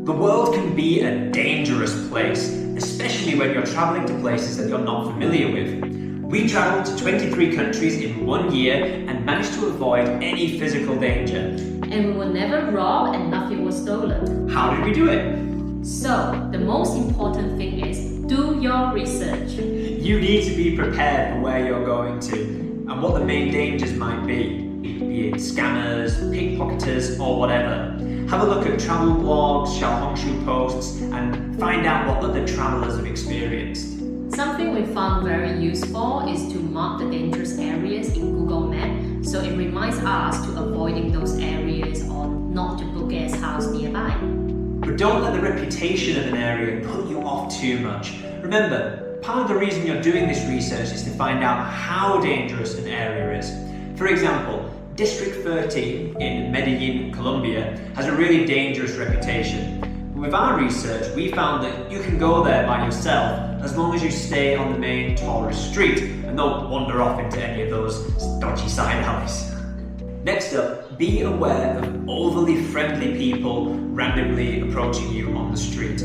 The world can be a dangerous place, especially when you're travelling to places that you're not familiar with. We travelled to 23 countries in 1 year and managed to avoid any physical danger. And we were never robbed and nothing was stolen. How did we do it? So, the most important thing is, do your research. You need to be prepared for where you're going to and what the main dangers might be it scammers, pickpocketers or whatever. Have a look at travel blogs, Xiaohongshu posts and find out what other travellers have experienced. Something we found very useful is to mark the dangerous areas in Google Maps, so it reminds us to avoiding those areas or not to book guest house nearby. But don't let the reputation of an area put you off too much. Remember, part of the reason you're doing this research is to find out how dangerous an area is. For example, District 13 in Medellin, Colombia has a really dangerous reputation. With our research, we found that you can go there by yourself as long as you stay on the main tourist street and don't wander off into any of those dodgy side alleys. Next up, be aware of overly friendly people randomly approaching you on the street.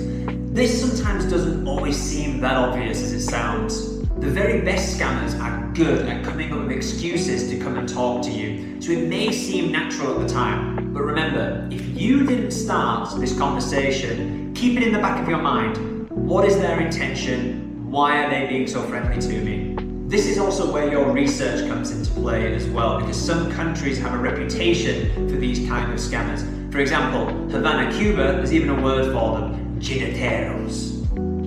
This sometimes doesn't always seem that obvious as it sounds. The very best scammers are good at coming up with excuses to come and talk to you, so it may seem natural at the time. But remember, if you didn't start this conversation, keep it in the back of your mind. What is their intention? Why are they being so friendly to me? This is also where your research comes into play as well, because some countries have a reputation for these kind of scammers. For example, Havana, Cuba, there's even a word for them, jineteros.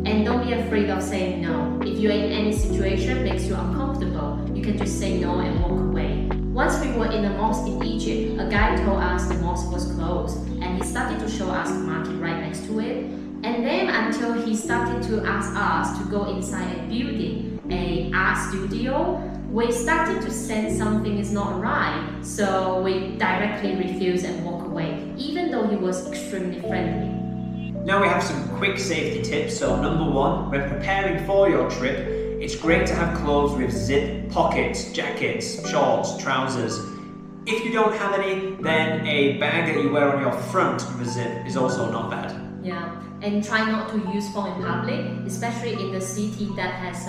And don't be afraid of saying no. If you're in any situation makes you uncomfortable, you can just say no and walk away. Once we were in a mosque in Egypt, a guy told us the mosque was closed, and he started to show us the market right next to it. And then until he started to ask us to go inside a building, an art studio, we started to sense something is not right, so we directly refused and walked away, even though he was extremely friendly. Now we have some quick safety tips. So number one, when preparing for your trip, it's great to have clothes with zip pockets, jackets, shorts, trousers. If you don't have any, then a bag that you wear on your front with a zip is also not bad. Yeah, and try not to use phone in public, especially in the city that has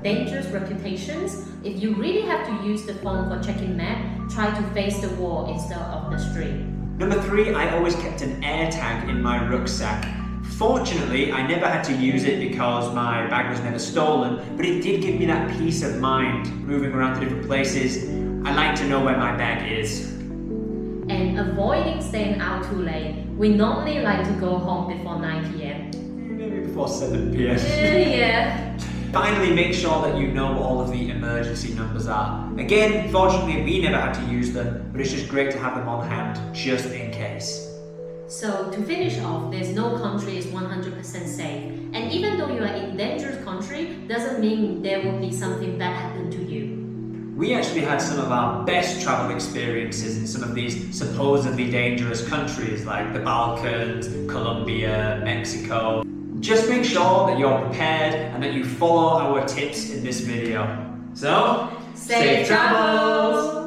dangerous reputations. If you really have to use the phone for checking map, try to face the wall instead of the street. Number three, I always kept an air tag in my rucksack. Fortunately, I never had to use it because my bag was never stolen, but it did give me that peace of mind moving around to different places. I like to know where my bag is. And avoiding staying out too late. We normally like to go home before 9 p.m. Maybe before 7 p.m. Yeah. Finally, make sure that you know what all of the emergency numbers are. Again, fortunately, we never had to use them, but it's just great to have them on hand, just in case. So to finish off, there's no country is 100% safe. And even though you are in dangerous country, doesn't mean there will be something bad happen to you. We actually had some of our best travel experiences in some of these supposedly dangerous countries like the Balkans, Colombia, Mexico. Just make sure that you're prepared and that you follow our tips in this video. So, safe travels!